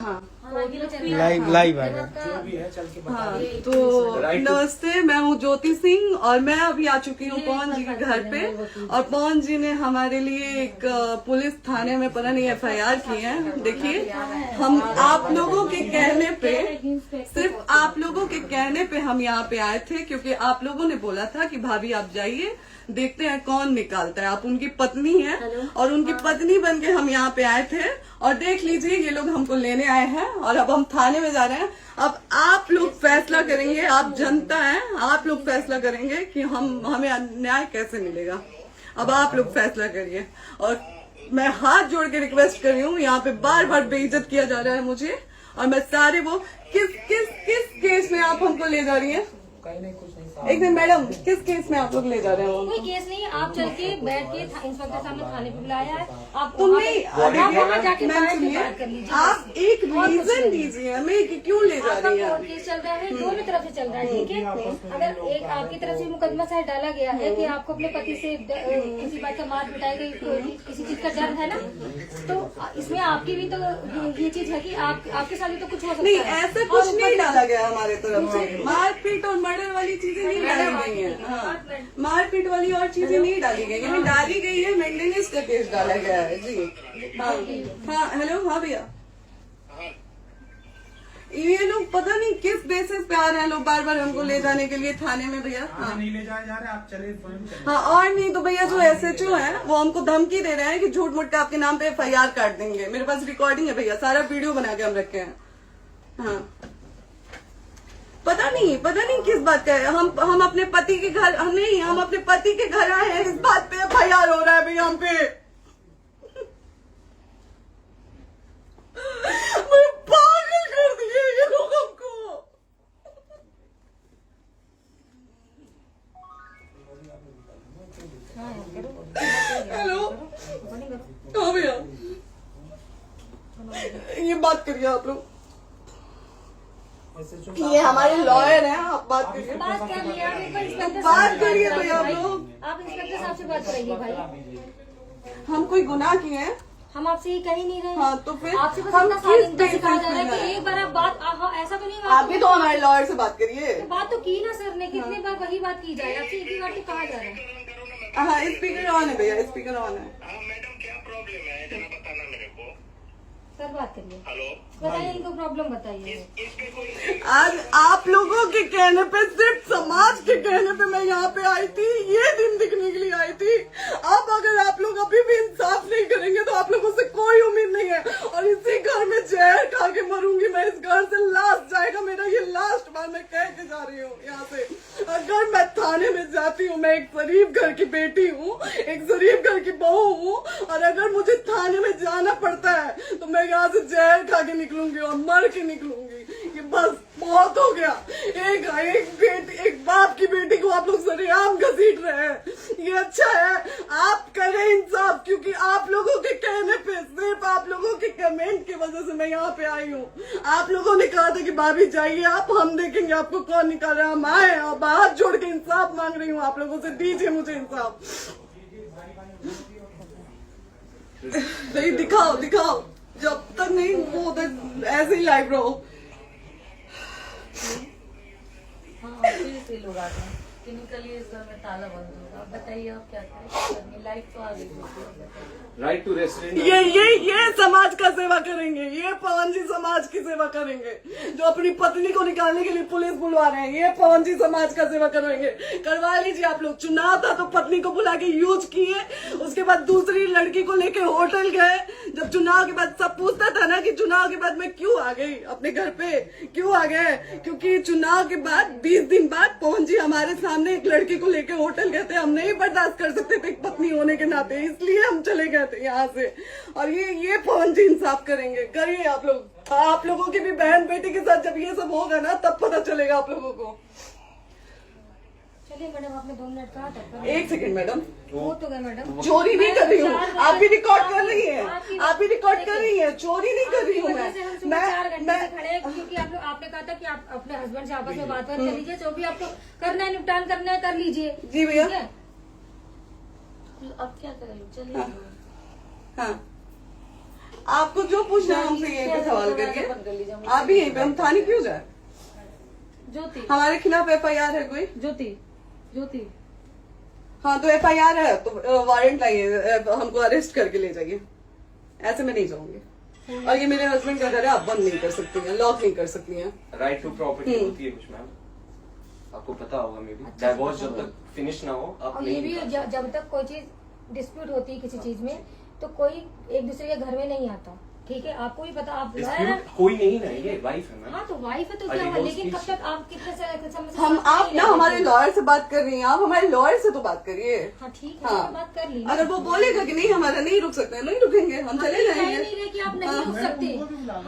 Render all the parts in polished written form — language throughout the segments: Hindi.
हाँ लाइव लाइव आएगा। जो भी है चल के बता हाँ, दीजिए। तो Right to- नमस्ते, मैं हूँ ज्योति सिंह और मैं अभी आ चुकी हूँ पवन जी के घर पे। और पवन जी ने हमारे लिए एक पुलिस थाने में पता नहीं FIR की है। देखिए, हम आप लोगों के कहने पे, सिर्फ आप लोगों के कहने पे हम यहाँ पे आए थे, क्योंकि आप लोगों ने बोला था कि भाभी आप जाइए, देखते हैं कौन निकालता है। आप उनकी पत्नी हैं और उनकी पत्नी बन के हम यहाँ पे आए थे। और देख लीजिए, ये लोग हमको लेने आए हैं और अब हम थाने में जा रहे हैं। अब आप लोग फैसला करेंगे, आप जनता हैं, आप लोग फैसला करेंगे कि हमें न्याय कैसे मिलेगा। अब आप लोग फैसला करिए। और मैं हाथ जोड़ के रिक्वेस्ट कर रही हूँ, यहाँ पे बार बार बेइज्जत किया जा रहा है मुझे। और मैं सारे वो किस केस में आप हमको ले जा रही हैं? कहीं नहीं, कुछ नहीं। एक दिन मैडम, किस केस में आप लोग ले जा रहे हो? कोई केस नहीं, आप चल के बैठ के इंस्पेक्टर साहब ने थाने पे बुलाया है। आप तुम नहीं, आप वहाँ जाके मैम बैठ के सुनिए, बात कर लीजिए। आप एक रीजन दीजिए हमें कि क्यों ले जा आपका रही हैं। कोर्ट केस चल रहा है, दोनों तरफ से चल रहा है, ठीक है। अगर एक आपकी तरफ से मुकदमा शायद डाला गया है कि आपको अपने पति से किसी बात का मार पिटाई गई, किसी चीज का डर है ना, तो इसमें आपकी भी तो ये चीज है कि आपके साथ भी तो कुछ हो सकता नहीं, है। ऐसा कुछ नहीं डाला गया हमारे तरफ से। मारपीट और मर्डर वाली चीजें नहीं डाली गई हैं। हाँ, मारपीट वाली और चीजें नहीं डाली गई हैं। डाली गई है मेंटेनेंस का केस डाला गया है जी। हाँ हाँ, हेलो, हाँ भैया, ये लोग पता नहीं किस बेसिस पे आ रहे हैं लोग बार बार हमको ले जाने के लिए थाने में भैया। हाँ नहीं ले जाए जा रहे, आप चले स्वयं चले। हाँ, और नहीं तो भैया जो SHO है वो हमको धमकी दे रहे हैं कि झूठ मूठ के आपके नाम पे FIR काट देंगे। मेरे पास रिकॉर्डिंग है भैया, सारा वीडियो बना के हम रखे हैं। हाँ, पता नहीं किस बात का है। हम अपने पति के घर, हम अपने पति के घर आए हैं, इस बात पे FIR हो रहा है भैया हम पे। पागल कर दिए ये लोग हमको। हेलो, हाँ भैया, ये बात करिए आप लोग। ये हमारे लॉयर हैं, आप बात करिए। बात कर लिया, आप एक बार इंस्पेक्टर बात करिए भैया आप लोग। आप इंस्पेक्टर साहब से बात कराइए भाई। हम कोई गुनाह किए हैं? हम आपसे ये कह ही नहीं रहे। हाँ, तो फिर आपसे बस हम इतना किस साइलेंट सिखाया जा रहा है बेसिस कि पे एक बार आप बात ऐसा तो नहीं आप भी तो हमारे लॉयर से बात करिए। बात तो की ना सर ने, कितनी बार वही बात की जाए, आपसे एक ही बार तो कहा जा रहा है। हाँ, स्पीकर ऑन है भैया, स्पीकर ऑन है। हाँ मैडम, क्या प्रॉब्लम है जरा बताना मेरे को। सर बात करिए, हेलो, बताइए इनको प्रॉब्लम बताइए। इसके कोई आज आप लोगों के कहने पे, सिर्फ समाज के कहने पे मैं यहाँ पे आई थी, ये दिन दिखने के लिए आई थी। अब अगर आप लोग अभी भी इंसाफ नहीं करेंगे तो आप लोगों से कोई उम्मीद नहीं है। और इसी घर में जहर खा के मरूंगी मैं। इस घर से लास्ट जाएगा मेरा, ये लास्ट बार मैं कह के जा रही हूँ यहाँ से। अगर मैं थाने में जाती हूँ, मैं एक शरीफ घर की बेटी हूँ, एक शरीफ घर की बहू हूँ, और अगर मुझे थाने में जाना पड़ता है तो मैं यहाँ से जहर खा के निकलूंगी और मर के निकलूंगी। ये बस बहुत हो गया। एक बाप की बेटी को आप लोग सरेआम घसीट रहे हैं। ये अच्छा है, आप करें इंसाफ, क्योंकि आप लोगों के कहने पे, सिर्फ आप लोगों के कमेंट की वजह से मैं यहाँ पे आई हूँ। आप लोगों ने कहा था कि भाभी जाइए आप, हम देखेंगे आपको कौन निकाल रहा है। हम आए और हाथ जोड़ के इंसाफ मांग रही हूँ आप लोगों से, दीजिए मुझे इंसाफ। नहीं, दिखाओ, जब तक नहीं वो ऐसे ही लाइव रहो। हाँ, फिर से लोग आ गए कि निकलिए, इस घर में ताला बंद होगा। आप बताइए आप क्या करें, लाइफ तो आ गई। Right to restaurant. ये समाज का सेवा करेंगे, ये पवन जी समाज की सेवा करेंगे। जो अपनी पत्नी को निकालने के लिए पुलिस बुलवा रहे हैं, ये पवन जी समाज का सेवा करेंगे। करवा लीजिए आप लोग। चुनाव था तो पत्नी को बुला के यूज किए, उसके बाद दूसरी लड़की को लेके होटल गए। जब चुनाव के बाद सब पूछता था ना कि चुनाव के बाद मैं क्यों आ गई अपने घर पे, क्यों आ गए, क्योंकि चुनाव के बाद 20 दिन बाद पवन जी हमारे सामने एक लड़की को लेके होटल गए थे। हम नहीं बर्दाश्त कर सकते थे एक पत्नी होने के नाते, इसलिए हम चले गए थे यहाँ से। और ये पवन जी इंसाफ करेंगे। करिए आप लोग। आप लोगों की भी बहन बेटी के साथ जब ये सब होगा ना, तब पता चलेगा आप लोगों को। चलिए मैडम, आपने 2 मिनट कहा था। एक सेकंड मैडम, वो तो गए मैडम। चोरी नहीं कर रही हूँ, आप भी रिकॉर्ड कर रही हैं, आप भी रिकॉर्ड कर रही हैं। चोरी नहीं कर रही हूँ मैं। 4 घंटे से खड़े हैं, क्योंकि आपने कहा था कि आप अपने हस्बैंड से आपस में बात कर लीजिए, जो भी आपको करना है, निपटान करना है, कर लीजिए। जी भैया। ठीक है? अब क्या करें, चलिए। हाँ, आपको जो पूछना है हमसे यहीं पे सवाल करिए। आप भी यहीं पे, हम थाने क्यों जाए? ज्योति हमारे खिलाफ FIR है कोई? ज्योति हाँ तो FIR है तो वारंट लाइए, हमको अरेस्ट करके ले जाइए। ऐसे मैं नहीं जाऊंगी। और ये मेरे हस्बैंड का घर है, आप बंद नहीं कर सकती हैं, लॉक नहीं कर सकती हैं। राइट टू प्रॉपर्टी होती है कुछ मैम, आपको पता होगा मे बी। डाइवोर्स जब तक फिनिश ना हो आप और ये नहीं भी जब तक कोई चीज डिस्प्यूट होती है किसी चीज में, तो कोई एक दूसरे के घर में नहीं आता, ठीक है? आपको भी पता, आप डिस्प्यूट कोई नहीं ना, ये वाइफ है मैम। हाँ तो वाइफ है तो क्या हुआ, लेकिन कब तक आप कितने समय से हम साथ आप नहीं ना रहे? हमारे लॉयर से बात कर रही हैं, आप हमारे लॉयर से तो बात करिए। हाँ ठीक है, हाँ। मैंने बात कर ली। अगर वो बोलेगा कि नहीं हमारा नहीं रुक सकते, नहीं रुकेंगे, हम चले कह जाएंगे। नहीं रहे कि आप नहीं रुक सकते,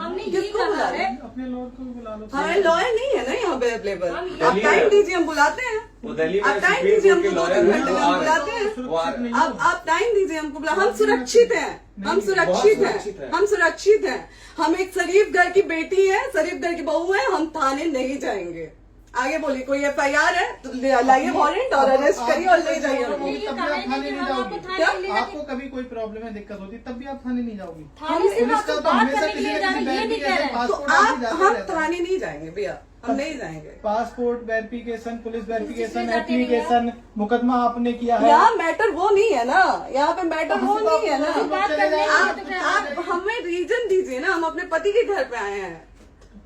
हमने ये किसको कहा बुला है। अपने लॉयर को भी बुला लो। हमारे लॉयर नहीं है ना यहाँ पे अवेलेबल। हम आप टाइम दीजिए, हम बुलाते हैं। वो दिल्ली में आप टाइम सुप्रीम दीजिए, कोर्ट के हमको लॉयर 2-3 हैं, घंटे वो में आ हम बुलाते रहे हैं। हैं, वो आ रहे हैं। आप टाइम दीजिए हमको बुला, हम सुरक्षित हैं, हम सुरक्षित हैं, हम सुरक्षित हैं। हम एक शरीफ घर की बेटी है, शरीफ घर की बहू है, हम थाने नहीं जाएंगे। आगे बोलिए, कोई FIR है तो लाइए वारंट और अरेस्ट करिए और ले जाइए हमको। ये तब भी कहा आप है थाने कि नहीं हम जाओगी। आपको थाने ले जाके- आपको कभी कोई प्रॉब्लम है, दिक्कत होती, तब भी आप थाने नहीं जाओगी। थाने से पुलिस आप का तो बात हमेशा करने के किसी लिए न जा रहे किसी हैं, ये नहीं कह रहे हैं। तो पासपोर्ट आदि आप जाते हम रहते हैं। थाने नहीं जाएंगे भैया, हम नहीं जाएंगे। पासपोर्ट वेरिफिकेशन, पुलिस वेरिफिकेशन, जाते नहीं है। एप्लीकेशन, मुकदमा आपने किया है। यहाँ मैटर वो नहीं है ना, यहाँ पे मैटर वो नहीं है ना। बात करने के लिए तो फिर आप हमें रीजन दीजिए ना, हम अपने पति के घर पे आए हैं।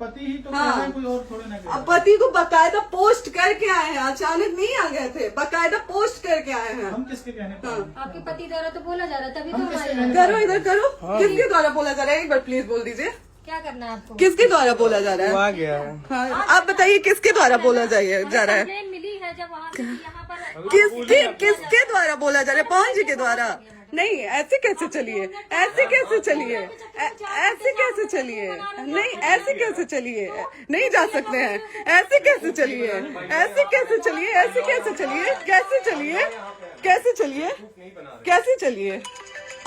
पति ही तो हाँ। कह रहे हैं, कोई और थोड़े ना कह रहे अब हैं। पति को बकायदा पोस्ट करके आए हैं, अचानक नहीं आ गए थे, बकायदा पोस्ट करके आए हैं। हम किसके कहने पर आए हैं? आपके पति द्वारा तो बोला जा रहा है, तभी तो हम हम किसके आए कहने हैं। पर करो इधर करो, किसके द्वारा बोला जा रहा है? एक बार प्लीज बोल दीजिए, क्या करना है आपको? किसके द्वारा बोला जा रहा वो है? आ गया। हाँ, आप बताइए किसके द्वारा बोला जा रहा है? कंप्लेन मिली है जब वहाँ से यहाँ पर किसके द्वारा बोला जा रहा है? पवन जी के द्वारा? नहीं, ऐसे कैसे चलिए, ऐसे कैसे चलिए, ऐसे कैसे चलिए, नहीं ऐसे कैसे चलिए, नहीं जा सकते हैं, ऐसे कैसे चलिए, ऐसे कैसे चलिए, ऐसे कैसे चलिए, कैसे चलिए, कैसे चलिए, कैसे चलिए?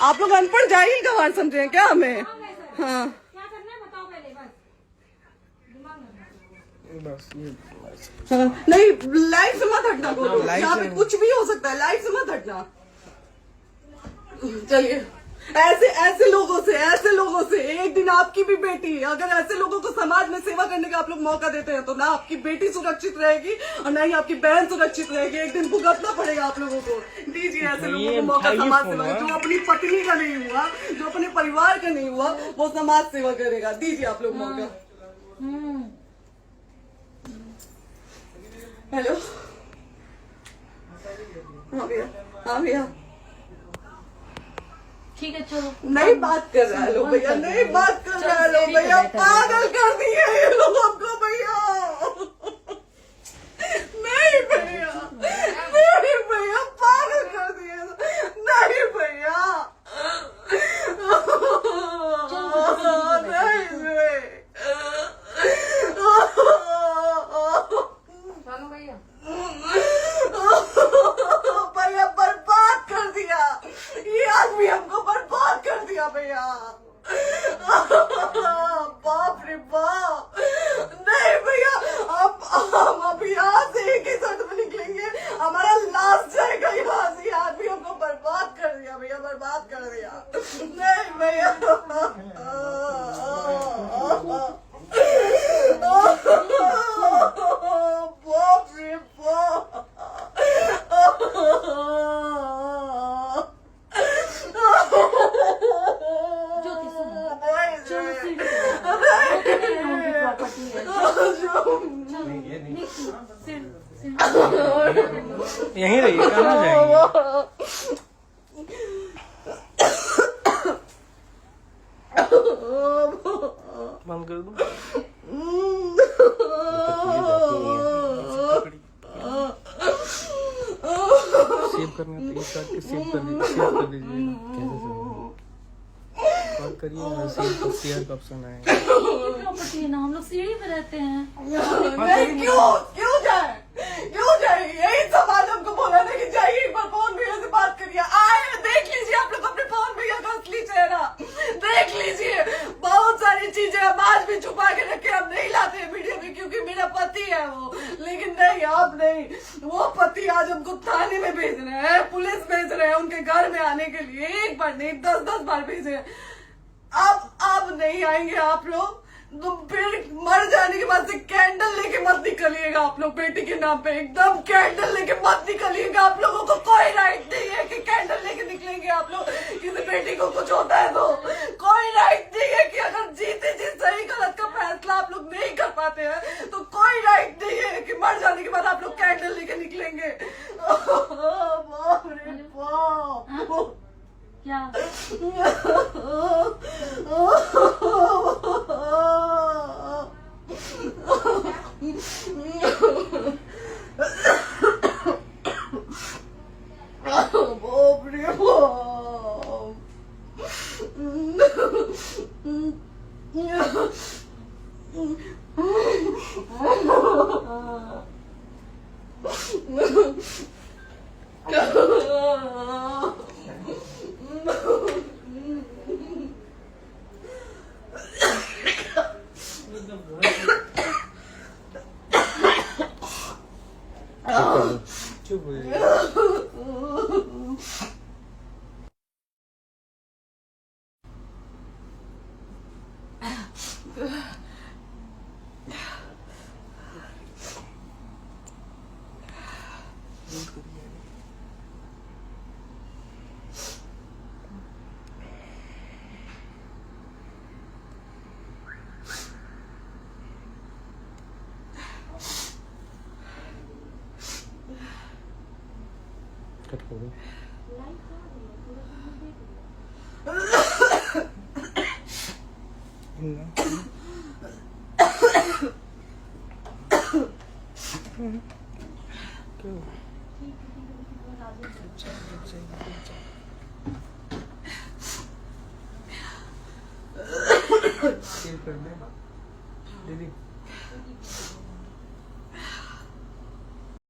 आप लोग अनपढ़ जाहिल गंवार समझे हैं क्या हमें? हाँ क्या करना है बताओ पहले, बस दिमाग में बस ये हाँ, नहीं लाइफ से मत हटना, बोलो लाइफ यहाँ से- पे कुछ भी हो सकता है, लाइफ से मत हटना। चलिए, ऐसे लोगों से एक दिन आपकी भी बेटी, अगर ऐसे लोगों को समाज में सेवा करने का आप लोग मौका देते हैं तो ना आपकी बेटी सुरक्षित रहेगी और ना ही आपकी बहन सुरक्षित रहेगी। एक दिन भुगतना पड़ेगा आप लोगों को। दीजिए ऐसे लोगों को मौका समाज सेवा का, जो अपनी पत्नी का नहीं हुआ, जो अपने परिवार का नहीं हुआ, वो समाज सेवा करेगा। दीजिए आप लोग मौका। हेलो, हाँ भैया, हाँ भैया, ठीक है चलो। नहीं बात कर रहा है लोग भैया, नहीं बात कर रहा है लोग भैया, पागल कर दिए ये लोग हमको भैया। नहीं भैया, नहीं भैया, पागल कर दिए, नहीं भैया, नहीं चलो भैया, भैया बर्बाद कर दिया ये आदमी, हमको बर्बाद कर दिया भैया। बाप रे बाप, नहीं भैया, हम अभी यहाँ से एक ही शर्त में निकलेंगे, हमारा लास्ट जाएगा यहाँ से। ये आदमी हमको बर्बाद कर दिया भैया, बर्बाद कर दिया। नहीं भैया, बाप रे बाप, ज्योति सुनो, नहीं, चलो सीढ़ी पे नहीं, प्रॉपर्टी है, नहीं, ये नहीं। यहीं रहिए, कहाँ जाएंगे? बंद कर दूं? सेव करना तो एक काट के सेव कर दीजिए। कॉल करिए ना, सेव शेयर का ऑप्शन आएगा। प्रॉपर्टी है ना, हम लोग सीढ़ी पे रहते हैं। नहीं, क्यों जाए, क्यों जाए? यही समाज हमको बोला था कि जाइए एक बार पवन भैया से बात करिए। आए, देख लीजिए आप लोग अपने पवन भैया का असली चेहरा, देख लीजिए। बहुत सारी चीजें हम आज भी छुपा के रखे, हम नहीं लाते वीडियो में क्योंकि मेरा पति है वो, लेकिन नहीं, आप नहीं। वो पति आज हमको थाने में भेज रहे हैं, पुलिस भेज रहे हैं उनके घर में आने के लिए, एक बार नहीं 10-10 बार भेजे हैं। अब नहीं आएंगे आप लोग, तो फिर मर जाने के बाद से कैंडल लेके मत निकलिएगा आप लोग बेटी के नाम पे, एकदम कैंडल लेके मत निकलिएगा। आप लोगों को कोई राइट नहीं है कि कैंडल लेके निकलेंगे आप लोग। किसी बेटी को कुछ होता है तो कोई राइट नहीं है कि अगर जीते जी सही गलत का फैसला आप लोग नहीं कर पाते हैं तो कोई राइट नहीं है कि मर जाने के बाद आप लोग कैंडल लेके निकलेंगे। बाप रे बाप। क्या बाप रे चुप हो जाइए। कट कर दो। शेयर कर दे दीदी।